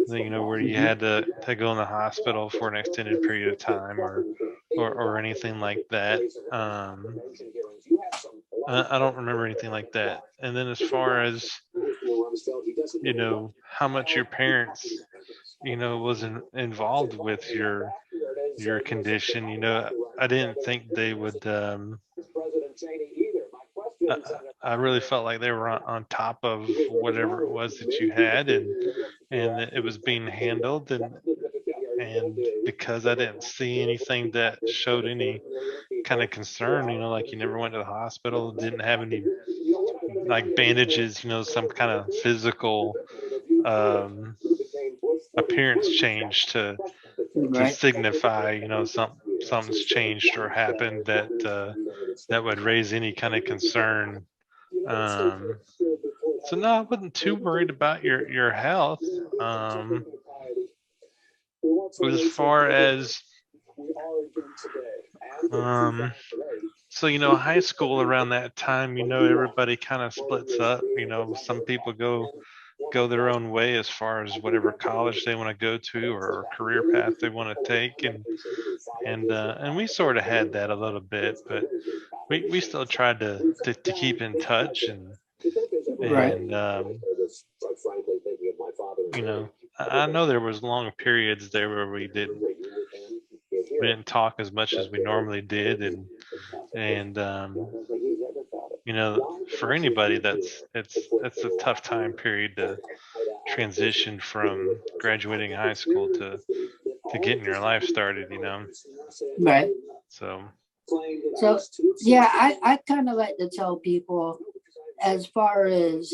where you Mhm. had to go in the hospital for an extended period of time, or anything like that. I don't remember anything like that. And then as far as how much your parents was involved with your condition, I didn't think they would. I, I really felt like they were on top of whatever it was that you had, and it was being handled, and because I didn't see anything that showed any kind of concern, like you never went to the hospital, didn't have any like bandages, some kind of physical um, appearance change to Right. signify, something. something's changed or happened that that would raise any kind of concern. So no, I wasn't too worried about your health. As far as um, so high school around that time, everybody kind of splits up. Some people go their own way as far as whatever college they want to go to or career path they want to take, and we sort of had that a little bit, but we still tried to keep in touch, Right. and I know there was long periods there where we didn't talk as much as we normally did, and for anybody that's a tough time period to transition from graduating high school to getting your life started. Right. So So yeah, I kind of like to tell people, as far as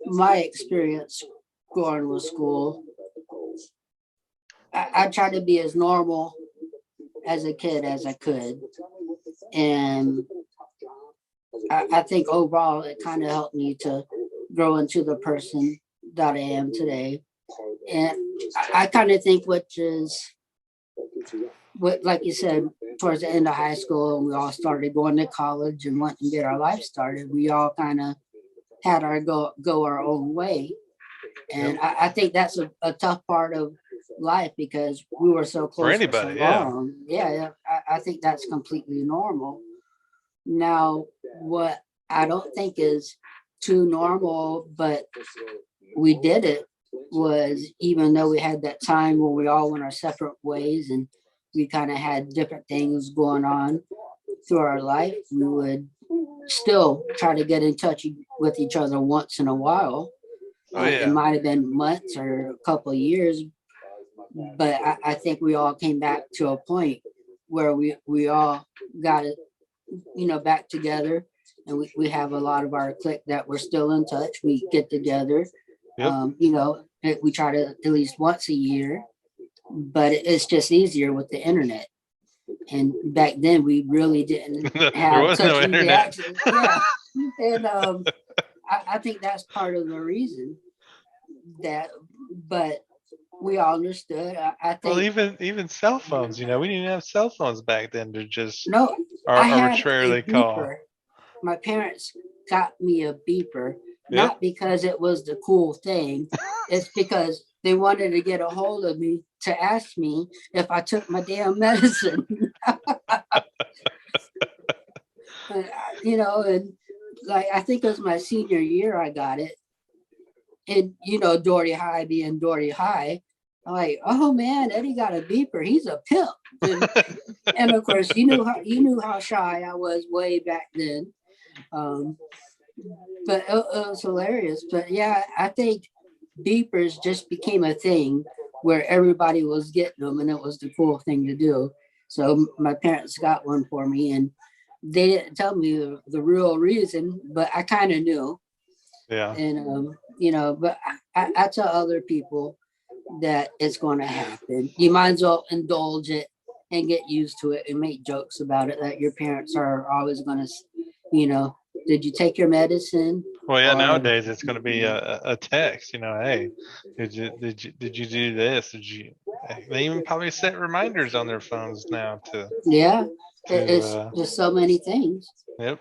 my experience going to school, I try to be as normal as a kid as I could. And I think overall it kind of helped me to grow into the person that I am today. And I kind of think, which is what, like you said, towards the end of high school, we all started going to college and wanting to get our life started. We all kind of had our go our own way. And yep. I think that's a tough part of life, because we were so For close for so anybody, yeah. long. Yeah, I think that's completely normal. Now, what I don't think is too normal, but we did it, was, even though we had that time where we all went our separate ways and we kind of had different things going on through our life, we would still try to get in touch with each other once in a while. Oh It yeah. might have been months or a couple of years, but I think we all came back to a point where we all got it, back together, and we have a lot of our clique that we're still in touch. We get together, Yep. we try to at least once a year, but it's just easier with the internet. And back then we really didn't There have was no such easy internet. access. Yeah. And I think that's part of the reason that, but we all understood. I Well, think, even cell phones, we didn't even have cell phones back then to just no, I had a arbitrarily call. beeper. My parents got me a beeper, Yep. not because it was the cool thing. It's because they wanted to get a hold of me to ask me if I took my damn medicine. And like, I think it was my senior year I got it. And Doherty High being Doherty High, I'm like, oh man, Eddie got a beeper. He's a pimp. And of course, you knew how shy I was way back then. But it was hilarious. But yeah, I think beepers just became a thing where everybody was getting them, and it was the cool thing to do. So my parents got one for me, and they didn't tell me the real reason, but I kind of knew. Yeah. And but I tell other people that it's going to happen. You might as well indulge it and get used to it and make jokes about it, that your parents are always going to, did you take your medicine? Well, yeah. Or, Nowadays, it's going to be a text. Hey, did you do this? They even probably set reminders on their phones now to. yeah, it's To just so many things. yep.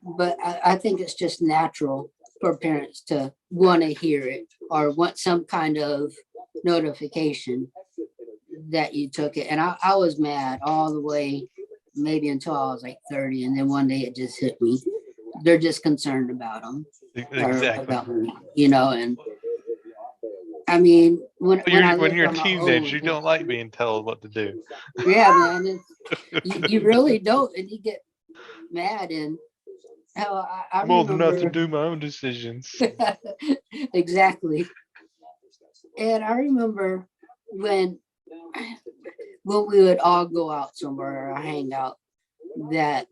But I think it's just natural for parents to want to hear it or want some kind of notification that you took it. And I was mad all the way, maybe until I was like 30. And then one day it just hit me. They're just concerned about them. Exactly. Or about me, and I mean, when I When lived you're a on my teenager, own, you don't like being told what to do. yeah, man, you really don't, and you get mad. And hell, I I'm old enough to remember do my own decisions. exactly. And I remember when we would all go out somewhere or hang out, that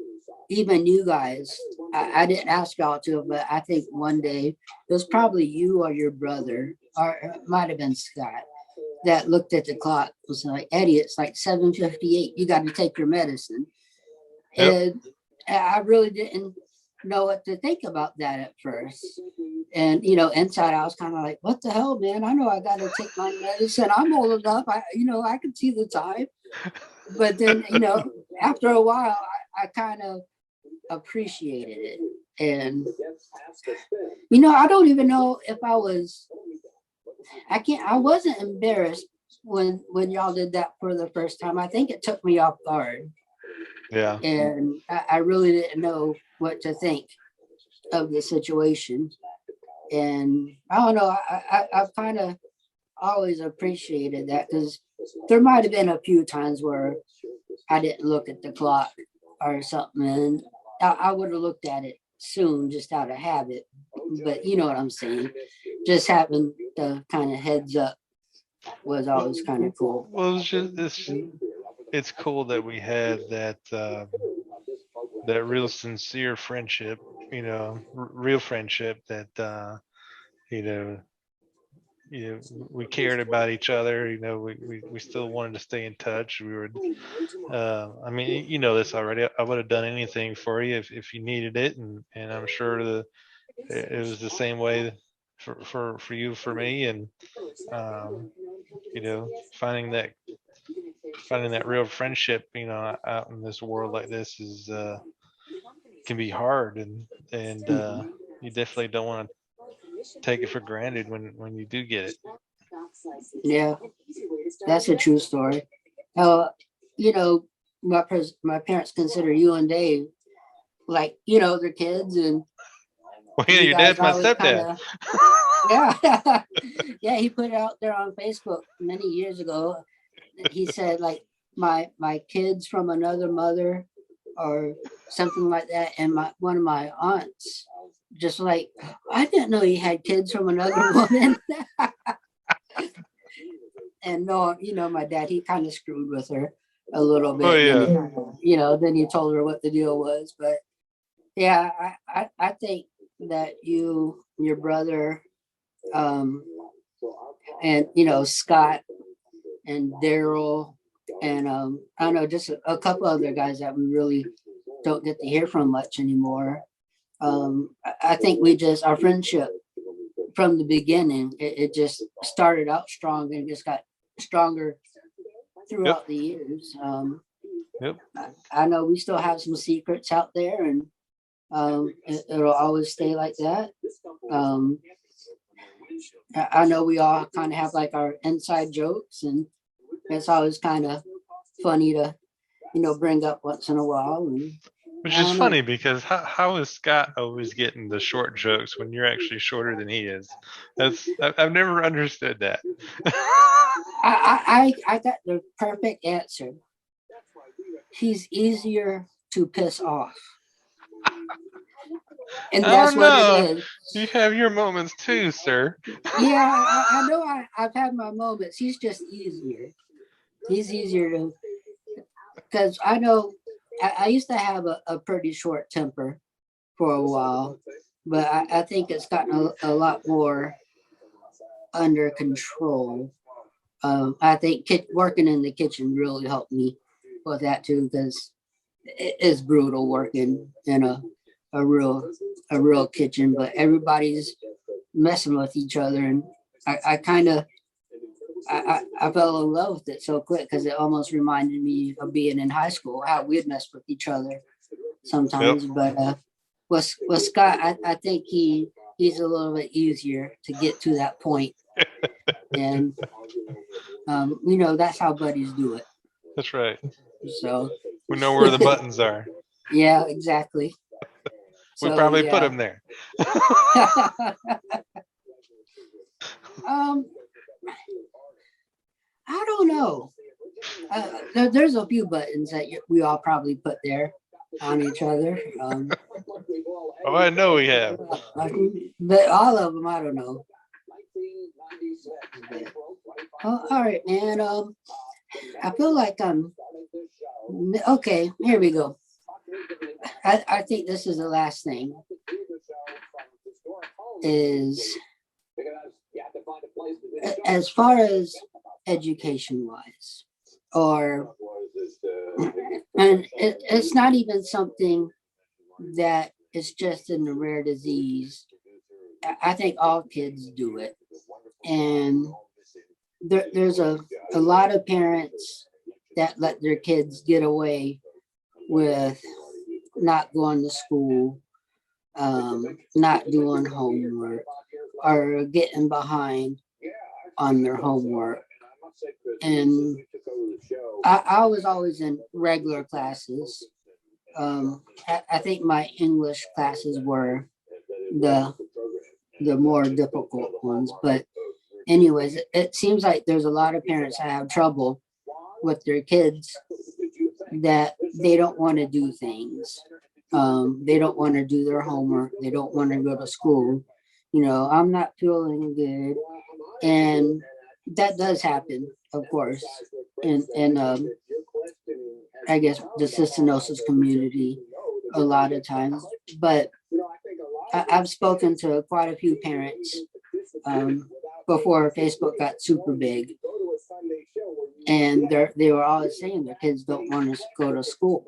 even you guys, I didn't ask y'all to, but I think one day it was probably you or your brother, or it might have been Scott, that looked at the clock was like, Eddie, it's like 7:58. You got to take your medicine. Yep. And I really didn't know what to think about that at first. And, inside I was kind of like, what the hell, man? I know I got to take my medicine. I'm old enough. I can see the time. But then, after a while, I kind of appreciated it. And, I don't even know if I wasn't embarrassed when y'all did that for the first time. I think it took me off guard. Yeah. And I really didn't know what to think of the situation. And I don't know, I've kind of always appreciated that, because there might have been a few times where I didn't look at the clock or something, and I would have looked at it soon just out of habit. But you know what I'm saying? Just having the kind of heads up was always kind of cool. Well, it's cool that we had that that real sincere friendship, real friendship that you know we cared about each other. We still wanted to stay in touch. We were, I mean, you know this already. I would have done anything for you if you needed it, and I'm sure it was the same way for you, for me, and um, finding that real friendship, out in this world like this is can be hard, and you definitely don't want to take it for granted when you do get it. Yeah, that's a true story. Uh, you know, my parents consider you and Dave like, their kids, and Well, yeah, you your guys dad's my always kind stepdad. of, yeah. Yeah, he put it out there on Facebook many years ago. He said, like, my kids from another mother or something like that. And one of my aunts just like, I didn't know you had kids from another woman. And no, my dad, he kind of screwed with her a little Oh bit. yeah. Then he told her what the deal was. But yeah, I think that your brother, um, and, Scott and Daryl, and I don't know, just a couple other guys that we really don't get to hear from much anymore. I think our friendship from the beginning, it just started out strong and just got stronger Yep. throughout the years. Yep. I know we still have some secrets out there, and it'll always stay like that. I know we all kind of have like our inside jokes, and it's always kind of funny to, bring up once in a while. And Which I is don't know. funny because how is Scott always getting the short jokes when you're actually shorter than he is? I've never understood that. I got the perfect answer. He's easier to piss off, and I that's don't what it know. is. You have your moments too, sir. Yeah, I know. I've had my moments. He's just easier. He's easier to, because I know I used to have a pretty short temper for a while, but I think it's gotten a lot more under control. I think working in the kitchen really helped me with that too, because it's brutal working in a real kitchen, but everybody's messing with each other, and I kind of I fell in love with it so quick, because it almost reminded me of being in high school, how we'd mess with each other Yep. sometimes. But with Scott, I think he's a little bit easier to get to that point, and that's how buddies do it. That's right. So We know where the buttons are. yeah, exactly. We So probably put yeah. them there. um, I don't know. There's a few buttons that we all probably put there on each other. Oh, I know we have. But all of them, I don't know. Oh, all right, man. I feel like okay. Here we go. I think this is the last thing. Is as far as education wise, or and it's not even something that is just in the rare disease. I think all kids do it, and there's a lot of parents that let their kids get away with not going to school, not doing homework, or getting behind on their homework. And I was always in regular classes. I think my English classes were the the more difficult ones. But anyways, it seems like there's a lot of parents that have trouble with their kids that they don't want to do things. They don't want to do their homework. They don't want to go to school. I'm not feeling good, and that does happen, of course, in I guess the cystinosis community a lot of times. But I've spoken to quite a few parents um, before Facebook got super big, and they were always saying their kids don't want to go to school.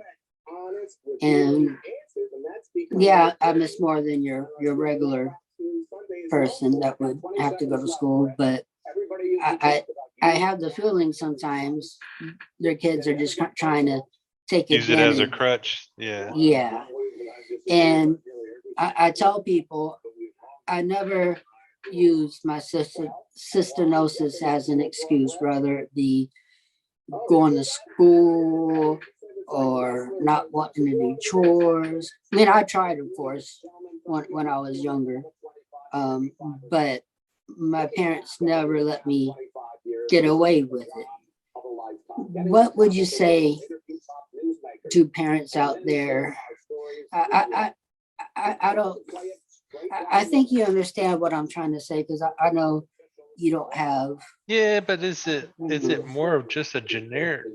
And yeah, I miss more than your regular person that would have to go to school, but I have the feeling sometimes their kids are just trying to take Use it as a advantage. crutch. Yeah. Yeah, and I tell people I never use my cystinosis as an excuse, whether it be going to school or not wanting to do chores. I mean, I tried, of course, when I was younger, um, but my parents never let me get away with it. What would you say to parents out there? I don't. I think you understand what I'm trying to say, because I know you don't have. Yeah, but is it more of just a generic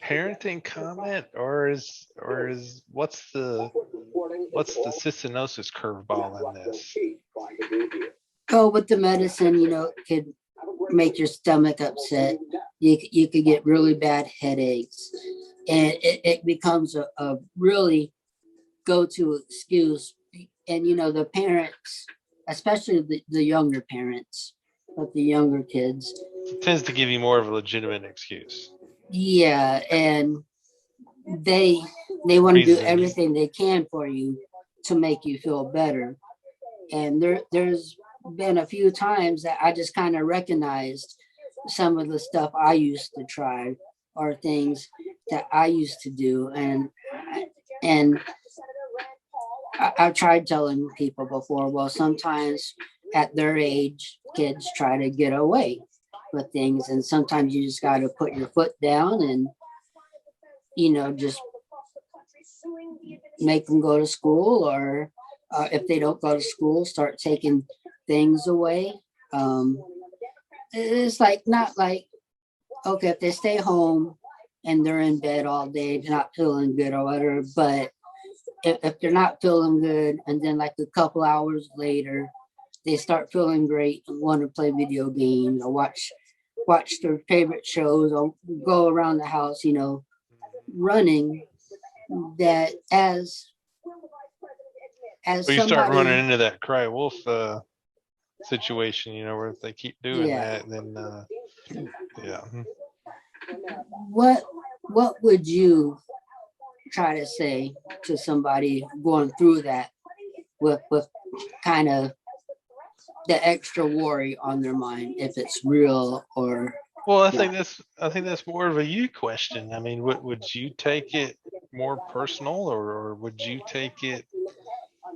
parenting comment, or is what's the cystinosis curveball in this? Oh, with the medicine, it could make your stomach upset. You could get really bad headaches, and it becomes a really go-to excuse. And the parents, especially the younger parents, but the younger kids, It tends to give you more of a legitimate excuse. yeah, and they they want to do Reason. everything they can for you to make you feel better. And there's been a few times that I just kind of recognized some of the stuff I used to try, or things that I used to do, and I've tried telling people before, well, sometimes at their age, kids try to get away with things, and sometimes you just got to put your foot down and just make them go to school, or if they don't go to school, start taking things away. Um, it's like, not like, okay, if they stay home and they're in bed all day, they're not feeling good or whatever, but if they're not feeling good, and then like a couple hours later they start feeling great and want to play video games or watch their favorite shows, or go around the house, running, that as But you start running somebody. into that cry wolf situation, where if they keep doing Yeah, that, then yeah. what would you try to say to somebody going through that, with kind of the extra worry on their mind, if it's real or Well, I think not? that's more of a you question. I mean, would you take it more personal, or would you take it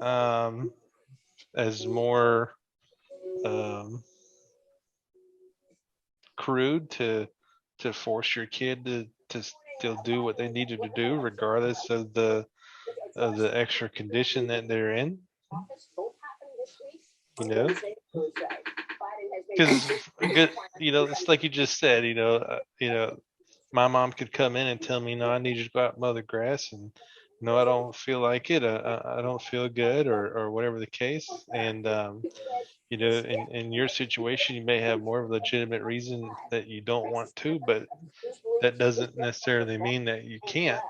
um, as more um, crude to force your kid to still do what they needed to do, regardless of the extra condition that they're in? You know, because good, it's like you just said. My mom could come in and tell me, no, I need you to go out and mow the grass, and no, I don't feel like it. I don't feel good, or whatever the case. And you know, in your situation, you may have more of a legitimate reason that you don't want to, but that doesn't necessarily mean that you can't,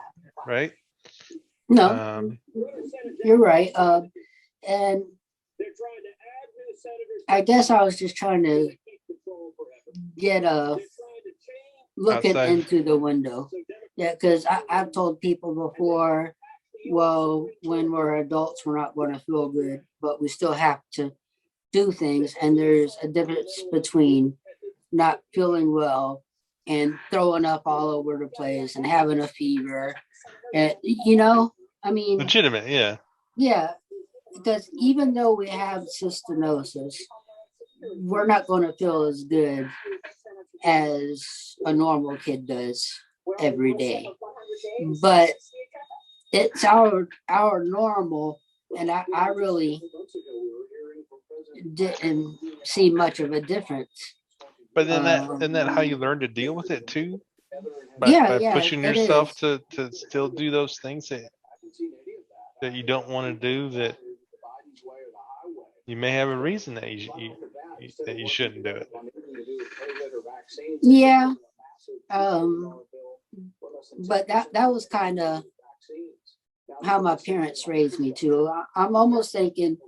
right? No, Um, you're right. And I guess I was just trying to get a looking outside, into the window. Yeah, because I've told people before, well, when we're adults, we're not going to feel good, but we still have to do things. And there's a difference between not feeling well and throwing up all over the place and having a fever. And, I mean, legitimate, yeah. yeah, because even though we have cystinosis, we're not going to feel as good as a normal kid does every day. But it's our normal, and I really didn't see much of a difference. But then that Um, isn't that how you learn to deal with it too? yeah, By yeah, pushing it yourself is. to still do those things that you don't want to do, that you may have a reason that that you shouldn't do it. Yeah, um, but that was kind of how my parents raised me too. I'm almost thinking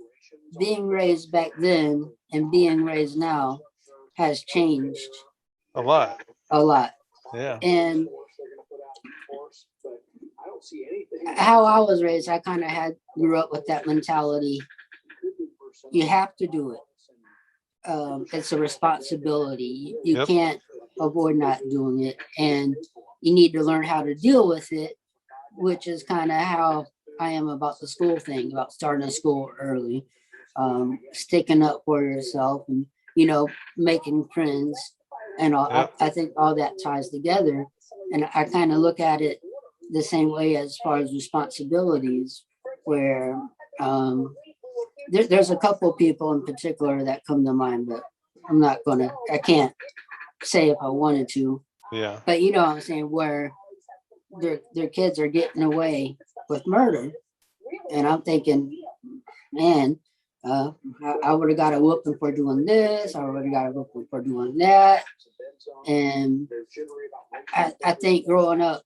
being raised back then and being raised now has changed A lot. a lot. Yeah. And how I was raised, I kind of grew up with that mentality. You have to do it. It's a responsibility. You Yep. can't avoid not doing it, and you need to learn how to deal with it, which is kind of how I am about the school thing, about starting school early, sticking up for yourself, and making friends, and all. Yep. I think all that ties together, and I kind of look at it the same way as far as responsibilities, where there's a couple people in particular that come to mind, but I can't say if I wanted to, Yeah. but you know what I'm saying, where their kids are getting away with murder. And I'm thinking, man, I would have got a whooping for doing this, I would have got a whooping for doing that. And I think growing up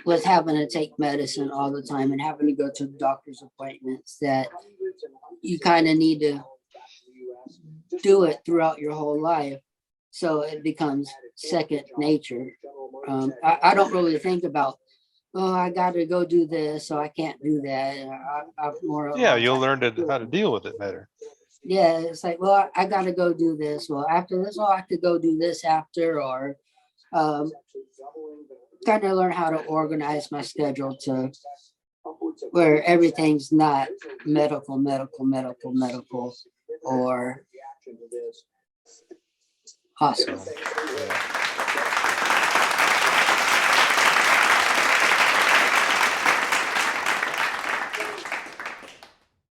was having to take medicine all the time and having to go to doctor's appointments, that you kind of need to do it throughout your whole life. So it becomes second nature. I don't really think about, oh, I got to go do this, so I can't do that. I'm more Yeah, along you'll like, learn how to deal with it better. yeah, it's like, well, I got to go do this. Well, after this, I could go do this after, or um, kind of learn how to organize my schedule to where everything's not medical, or So, hospital. yeah.